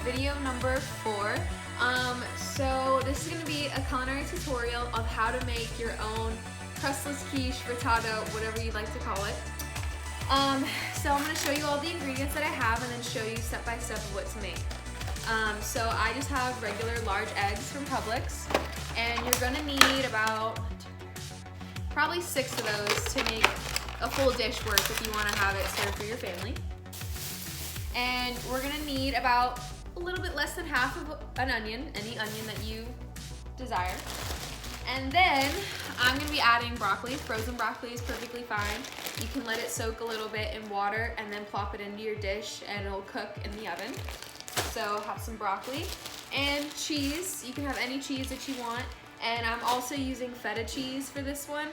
video number 4. So this is going to be a culinary tutorial of how to make your own crustless quiche, frittata, whatever you'd like to call it. So I'm going to show you all the ingredients that I have and then show you step by step of what to make. So I just have regular large eggs from Publix, and you're going to need about probably 6 of those to make a full dish worth if you want to have it served for your family. And we're going to need about a little bit less than half of an onion, any onion that you desire. And then I'm going to be adding broccoli. Frozen broccoli is perfectly fine. You can let it soak a little bit in water and then plop it into your dish and it'll cook in the oven. So have some broccoli and cheese. You can have any cheese that you want. And I'm also using feta cheese for this one.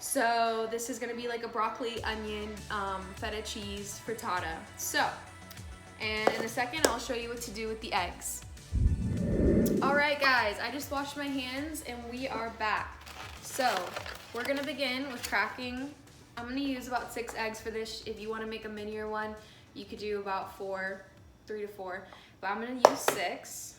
So this is going to be like a broccoli, onion, feta cheese frittata. So, and in a second I'll show you what to do with the eggs. Alright guys, I just washed my hands and we are back. So we're going to begin with cracking. I'm going to use about 6 eggs for this. If you want to make a minier one, you could do about 4, 3 to 4. But I'm going to use 6.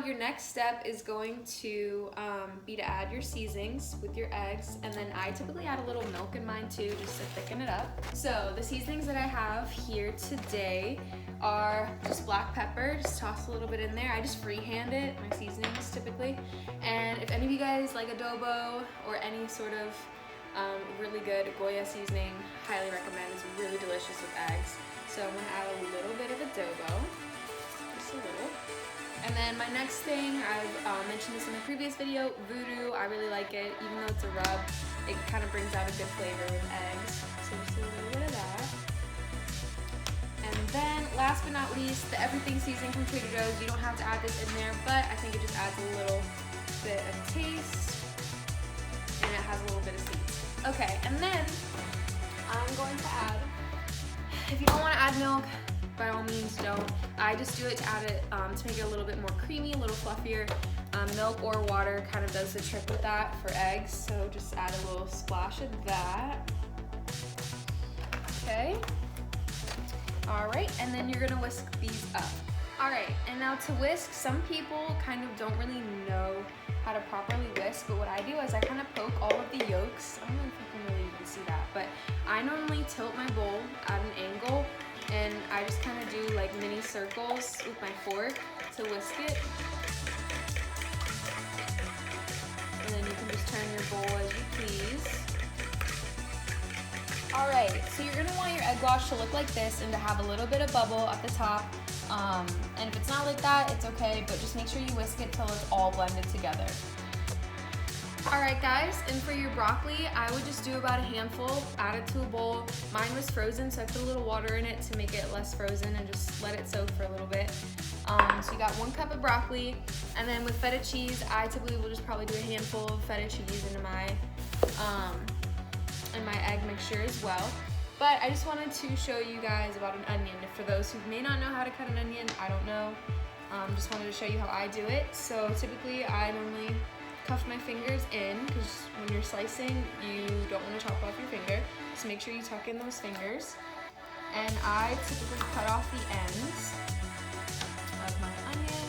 Your next step is going to be to add your seasonings with your eggs, and then I typically add a little milk in mine too, just to thicken it up. So the seasonings that I have here today are just black pepper, just toss a little bit in there. I just freehand it, my seasonings typically. And if any of you guys like adobo or any sort of really good Goya seasoning, highly recommend. It's really delicious with eggs. So I'm gonna add a little bit of adobo, just a little. And then my next thing, I've mentioned this in the previous video, voodoo. I really like it. Even though it's a rub, it kind of brings out a good flavor with eggs. So just a little bit of that. And then last but not least, the everything seasoning from Trader Joe's. You don't have to add this in there, but I think it just adds a little bit of taste. And it has a little bit of seeds. Okay, and then I'm going to add, if you don't want to add milk, by all means don't. I just do it to add it, to make it a little bit more creamy, a little fluffier. Milk or water kind of does the trick with that for eggs, so just add a little splash of that. Okay. All right, and then you're gonna whisk these up. All right, and now to whisk, some people kind of don't really know how to properly whisk, but what I do is I kind of poke all of the yolks. I don't know if you can really even see that, but I normally tilt my bowl at an angle, and I just kind of do like mini circles with my fork to whisk it. And then you can just turn your bowl as you please. Alright, so you're going to want your egg wash to look like this and to have a little bit of bubble at the top. And if it's not like that, it's okay, but just make sure you whisk it till it's all blended together. Alright guys, and for your broccoli, I would just do about a handful, add it to a bowl. Mine was frozen, so I put a little water in it to make it less frozen and just let it soak for a little bit. So you got 1 cup of broccoli, and then with feta cheese, I typically will just probably do a handful of feta cheese into my egg mixture as well. But I just wanted to show you guys about an onion. For those who may not know how to cut an onion, I don't know. Just wanted to show you how I do it. So typically, I normally cuff my fingers in, because when you're slicing, you don't want to chop off your finger. So make sure you tuck in those fingers. And I typically cut off the ends of my onion.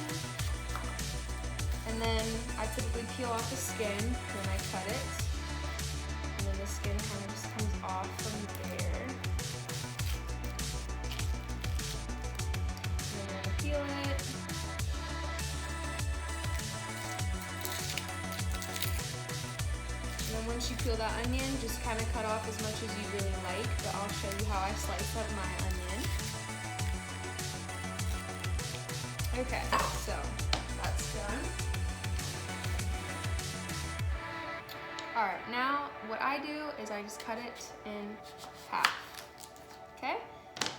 And then I typically peel off the skin when I cut it. And then the skin kind of just comes off from there. And then I peel it. And once you peel that onion, just kind of cut off as much as you really like, but I'll show you how I slice up my onion. Okay, so that's done. Alright, now what I do is I just cut it in half. Okay?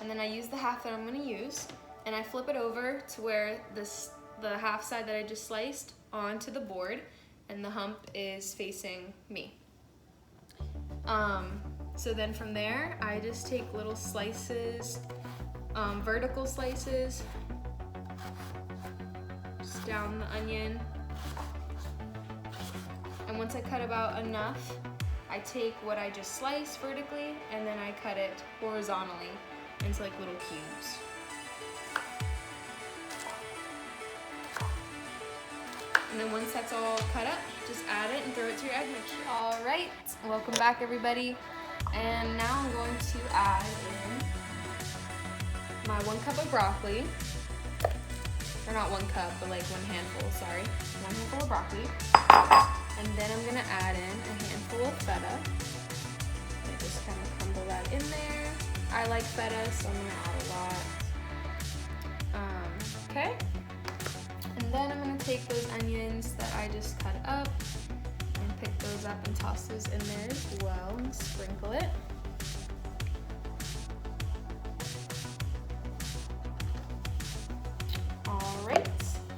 And then I use the half that I'm going to use, and I flip it over to where the half side that I just sliced onto the board, and the hump is facing me. So then from there, I just take little slices vertical slices, just down the onion. And once I cut about enough, I take what I just sliced vertically and then I cut it horizontally into like little cubes. And then once that's all cut up, just add it and throw it to your egg mixture. All right, welcome back everybody. And now I'm going to add in my 1 cup of broccoli. Or not 1 cup, but like 1 handful, sorry. 1 handful of broccoli. And then I'm gonna add in a handful of feta. I just kind of crumble that in there. I like feta, so I'm gonna add a lot. Okay. And then I'm gonna take those onions that I just cut up and pick those up and toss those in there as well and sprinkle it. All right.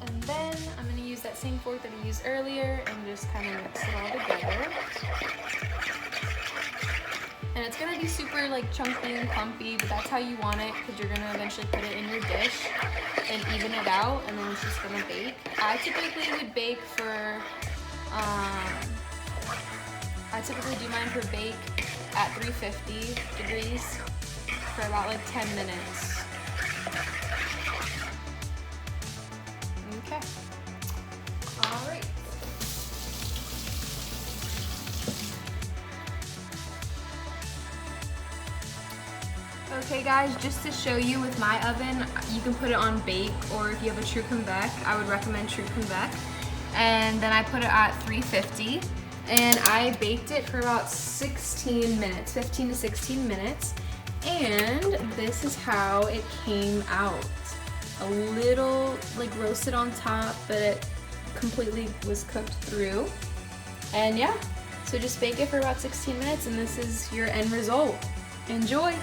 And then I'm gonna use that same fork that I used earlier and just kind of mix it all together. And it's gonna be super like chunky and clumpy, but that's how you want it because you're gonna eventually put it in your dish and even it out, and then it's just gonna bake. I typically would bake for, I typically do mine for bake at 350 degrees for about like 10 minutes. Okay. All right. Okay guys, just to show you with my oven, you can put it on bake, or if you have a true convec, I would recommend true convec. And then I put it at 350, and I baked it for about 16 minutes, 15 to 16 minutes. And this is how it came out. A little like roasted on top, but it completely was cooked through. And yeah, so just bake it for about 16 minutes and this is your end result. Enjoy!